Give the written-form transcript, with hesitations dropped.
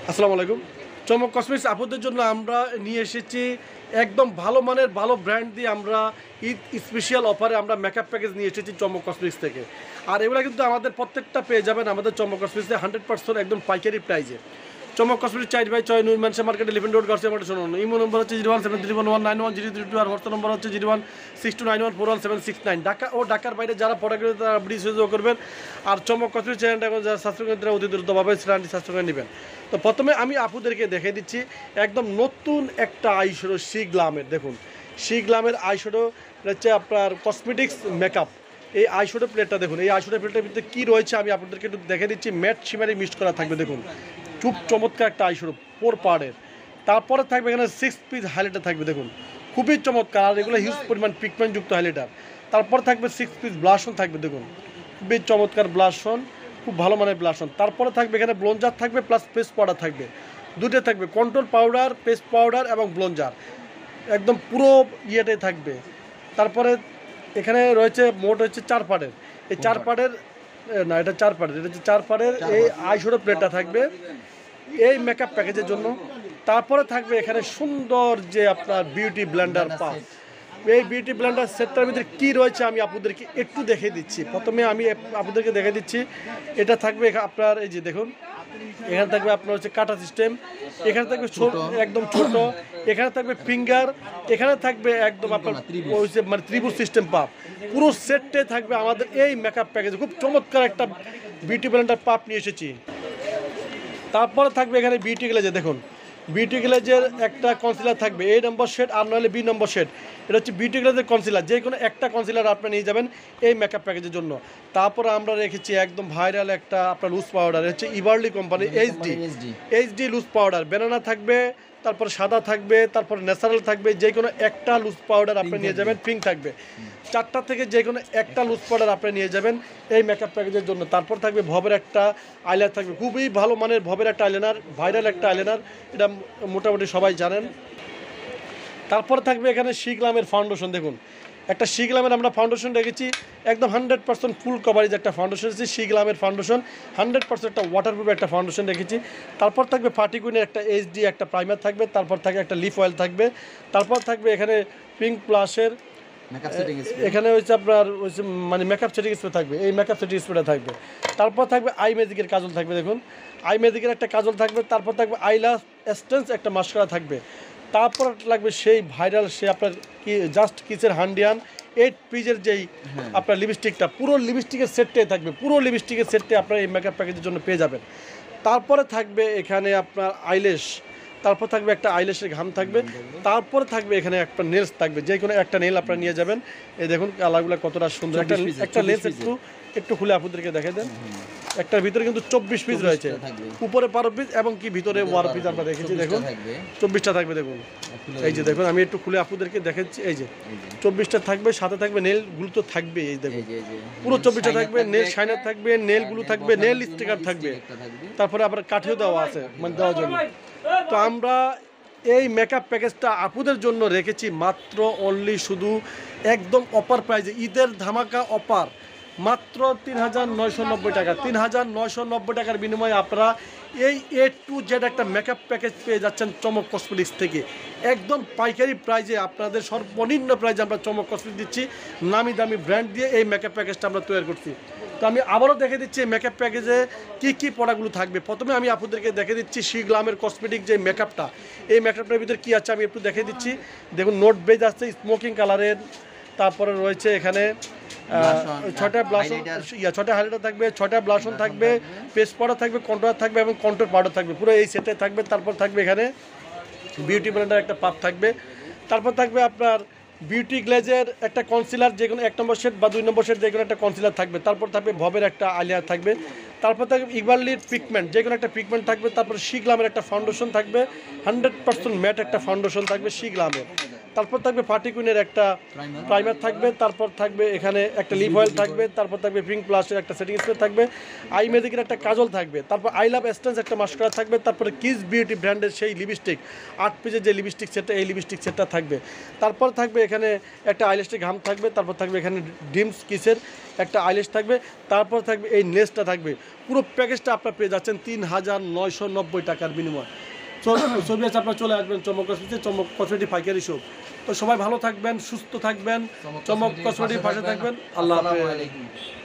আসসালামু আলাইকুম। চমক কসমেটিক্স আপুদের জন্য আমরা নিয়ে এসেছি একদম ভালো মানের ভালো ব্র্যান্ড দিয়ে আমরা ঈদ স্পেশাল অফারে আমরা মেকআপ প্যাকেজ নিয়ে এসেছি চমক কসমেটিক্স থেকে। আর এগুলো কিন্তু আমাদের প্রত্যেকটা পেয়ে যাবেন আমাদের চমক কসমেটিক্সে 100% একদম পাইকারি প্রাইজে। চমক কসমেটিক্স 4/6 নূর ম্যানশন মার্কেটে লিভিং রোড গার্সিয়া মার্কেট শুনুন। ইমো নম্বর হচ্ছে 01731911032 আর হোয়াটসঅ্যাপ নম্বর হচ্ছে 01629141769। ঢাকা ও ঢাকার বাইরে যারা প্রোডাক্ট তারা ব্রিজ করবেন। আর চমক কসমেটিক্স চ্যানেলটা এখন যারা সাবস্ক্রাইব করেন তারা অতি দ্রুতভাবে চ্যানেলটি সাবস্ক্রাইব করে নেবেন। তো প্রথমে আমি আপুদেরকে দেখিয়ে দিচ্ছি একদম নতুন একটা আইশ্যাডো সি গ্লামের। দেখুন সি গ্লামের আইশ্যাডো হচ্ছে আপনার কসমেটিক্স মেকআপ। এই আইশ্যাডো প্লেটটা দেখুন, এই আইশ্যাডো প্লেটের ভিতরে কী রয়েছে আমি আপনাদেরকে একটু দেখে দিচ্ছি। ম্যাট শিমারি মিক্সড করা থাকবে, দেখুন খুব চমৎকার একটা আইশ্যাডো 4 পার্টের। তারপরে থাকবে এখানে 6 পিস হাইলাইটার থাকবে, দেখুন খুবই চমৎকার। আর এগুলো হিউজ পরিমাণ পিগমেন্টযুক্ত হাইলাইটার। তারপর থাকবে 6 পিস ব্লাশন থাকবে, দেখুন খুবই চমৎকার ব্লাশন, খুব ভালো মানের ব্লাশন। তারপরে থাকবে এখানে ব্লঞ্জার থাকবে প্লাস পেস্ট পাউডার থাকবে, দুটো থাকবে কন্ট্রোল পাউডার, পেস্ট পাউডার এবং ব্লঞ্জার একদম পুরো ইয়েটাই থাকবে। তারপরে এখানে রয়েছে মোট হচ্ছে 4 পার্টের। এই 4 পার্টের না, এটা 4 পার্টের, এটা হচ্ছে 4 পার্টের এই আইশ্যাডো প্লেটটা থাকবে এই মেকআপ প্যাকেজের জন্য। তারপরে থাকবে এখানে সুন্দর যে আপনার বিউটি ব্লেন্ডার পাপ। এই বিউটি ব্লেন্ডার সেটটার ভিতরে কী রয়েছে আমি আপনাদেরকে একটু দেখে দিচ্ছি। প্রথমে আমি আপনাদেরকে দেখে দিচ্ছি, এটা থাকবে আপনার এই যে দেখুন, এখানে থাকবে আপনার হচ্ছে কাটা সিস্টেম, এখানে থাকবে একদম ছোট, এখানে থাকবে ফিঙ্গার, এখানে থাকবে একদম আপনার মানে ত্রিভুজ সিস্টেম পাপ। পুরো সেটটে থাকবে আমাদের এই মেকআপ প্যাকেজে। খুব চমৎকার একটা বিউটি ব্লেন্ডার পাপ নিয়ে এসেছি। তারপরে থাকবে এখানে বিউটি গ্লেজে, দেখুন বিউটি গ্লেজের একটা কনসিলার থাকবে A নম্বর শেড আর নইলে B নম্বর শেড। এটা হচ্ছে বিউটি গ্লেজের কনসিলার, যে কোনো একটা কনসিলার আপনি নিয়ে যাবেন এই মেকআপ প্যাকেজের জন্য। তারপরে আমরা রেখেছি একদম ভাইরাল একটা আপনার লুজ পাউডার, হচ্ছে Everly company HD loose powder. Banana থাকবে, তারপর সাদা থাকবে, তারপর ন্যাচারাল থাকবে, যে কোনো একটা লুজ পাউডার আপনি নিয়ে যাবেন। পিঙ্ক থাকবে, 4টা থেকে যে কোনো একটা লুজ পাউডার আপনি নিয়ে যাবেন এই মেকআপ প্যাকেজের জন্য। তারপর থাকবে ভবের একটা আইলাইনার থাকবে, খুবই ভালো মানের ভবের একটা আইলাইনার, ভাইরাল একটা আইলাইনার, এটা মোটামুটি সবাই জানেন। তারপর থাকবে এখানে শিগ্লামের ফাউন্ডেশন, দেখুন একটা শিগ্লামের আমরা ফাউন্ডেশন রেখেছি একদম 100% ফুল কভারেজ একটা ফাউন্ডেশন রেখেছি। শিগ্লামের ফাউন্ডেশন 100% একটা ওয়াটারপ্রুফ একটা ফাউন্ডেশন রেখেছি। তারপর থাকবে ফার্টিকুইনের একটা এইচডি একটা প্রাইমার থাকবে, তারপর থাকবে একটা লিফ অয়েল থাকবে, তারপর থাকবে এখানে পিঙ্ক প্লাসের এখানে হচ্ছে আপনার হচ্ছে মানে মেকআপ সেটিং স্প্রে থাকবে, এই মেকআপ সেটিং স্প্রেটা থাকবে। তারপর থাকবে আই ম্যাজিকের কাজল থাকবে, দেখুন আই ম্যাজিকের একটা কাজল থাকবে। তারপর থাকবে আইলাস এসেন্স একটা মাস্কারা থাকবে। তারপর লাগবে সেই ভাইরাল সে আপনার কি জাস্ট কিসের হান্ডিয়ান 8 পিসের যেই আপনার লিপস্টিকটা, পুরো লিপস্টিকের সেটটাই থাকবে, পুরো লিপস্টিকের সেটটাই আপনার এই মেকআপ প্যাকেজের জন্য পেয়ে যাবেন। তারপরে থাকবে এখানে আপনার আইল্যাশ, তারপর থাকবে একটা আইল্যাশের ঘাম থাকবে, তারপরে থাকবে এখানে একটা নেলস থাকবে, যে কোনো একটা নেল আপনারা নিয়ে যাবেন। এই দেখুন কালারগুলো কতটা সুন্দর, একটা নেলস একটু খুলে আপনাদেরকে দেখে দেন। একটার ভিতরে কিন্তু 24 পিস রয়েছে, উপরে 12 পিস এবং কি ভিতরে 12 পিস আমরা দেখেছি, দেখুন 24টা থাকবে। দেখুন এই যে দেখুন আমি একটু খুলে আপনাদেরকে দেখাচ্ছি, এই যে 24টা থাকবে, সাথে থাকবে নেলগুলো তো থাকবে, এই দেখুন পুরো 24টা থাকবে, নেল শাইনার থাকবে, নেলগুলো থাকবে, নেল স্টিকার থাকবে, তারপরে আবার কাঠিও দেওয়া আছে মানে দেওয়ার জন্য। তো আমরা এই মেকআপ প্যাকেজটা আপুদের জন্য রেখেছি মাত্র অনলি শুধু একদম অফার প্রাইজে, ঈদের ধামাকা অফার, মাত্র ৩,৯৯০ টাকা। ৩,৯৯০ টাকার বিনিময়ে আপনারা এই A to Z একটা মেকআপ প্যাকেজ পেয়ে যাচ্ছেন চমক কসমেটিক্স থেকে একদম পাইকারি প্রাইজে। আপনাদের সর্বনিম্ন প্রাইজে আমরা চমক কসমেটিক্স দিচ্ছি, নামি দামি ব্র্যান্ড দিয়ে এই মেকআপ প্যাকেজটা আমরা তৈরি করছি। তো আমি আবারও দেখে দিচ্ছি মেকআপ প্যাকেজে কী কী প্রোডাক্টগুলো থাকবে। প্রথমে আমি আপনাদেরকে দেখে দিচ্ছি শিগ্লামের কসমেটিক যে মেকআপটা, এই মেকআপটার ভিতরে কী আছে আমি একটু দেখে দিচ্ছি। দেখুন নোট বেজ আছে স্মোকিং কালারের, তারপরে রয়েছে এখানে 6টা ব্লাশন, 6টা হাইলাইটার থাকবে, 6টা ব্লাশন থাকবে, পেস্ট পাউডার থাকবে, কন্ট্রোলার থাকবে এবং কন্ট্রোল পাউডার থাকবে, পুরো এই সেটে থাকবে। তারপর থাকবে এখানে বিউটি ব্লেন্ডার একটা পাপ থাকবে। তারপর থাকবে আপনার বিউটি গ্লেজের একটা কনসিলার, যে কোনো 1 নম্বর শেড বা 2 নম্বর শেড যে কোনো একটা কনসিলার থাকবে। তারপর থাকবে ভবের একটা আইলাইনার থাকবে। তারপর থাকবে ইভারলির পিগমেন্ট, যে কোনো একটা পিগমেন্ট থাকবে। তারপর শিগ্লামের একটা ফাউন্ডেশন থাকবে, 100% ম্যাট একটা ফাউন্ডেশন থাকবে শিগ্লামের। তারপর থাকবে ফার্টিকুইনের একটা প্রাইমার থাকবে, তারপর থাকবে এখানে একটা লিপ অয়েল থাকবে, তারপর থাকবে পিঙ্ক প্লাসের একটা সেটিং স্প্রে থাকবে, আই মেজিকের একটা কাজল থাকবে, তারপর আই লাভ এসেন্স একটা মাস্কারা থাকবে, তারপরে কিস বিউটি ব্র্যান্ডের সেই লিপস্টিক 8 পিসের যে লিপস্টিক সেটটা, এই লিপস্টিক সেটটা থাকবে। তারপর থাকবে এখানে একটা আইল্যাশের ঘাম থাকবে, তারপর থাকবে এখানে ড্রিমস কিসের একটা আইল্যাশ থাকবে, তারপর থাকবে এই নেসটা থাকবে। পুরো প্যাকেজটা আপনার পেয়ে যাচ্ছেন 3990 টাকার বিনিময়। ছবি আছে, আপনার চলে আসবেন চমক কসমেটিক্সে, চমক কসমেটিক পাইকারি শপ। তো সবাই ভালো থাকবেন, সুস্থ থাকবেন, চমক কসমেটিক পাশে থাকবেন। আল্লাহ হাফেজ।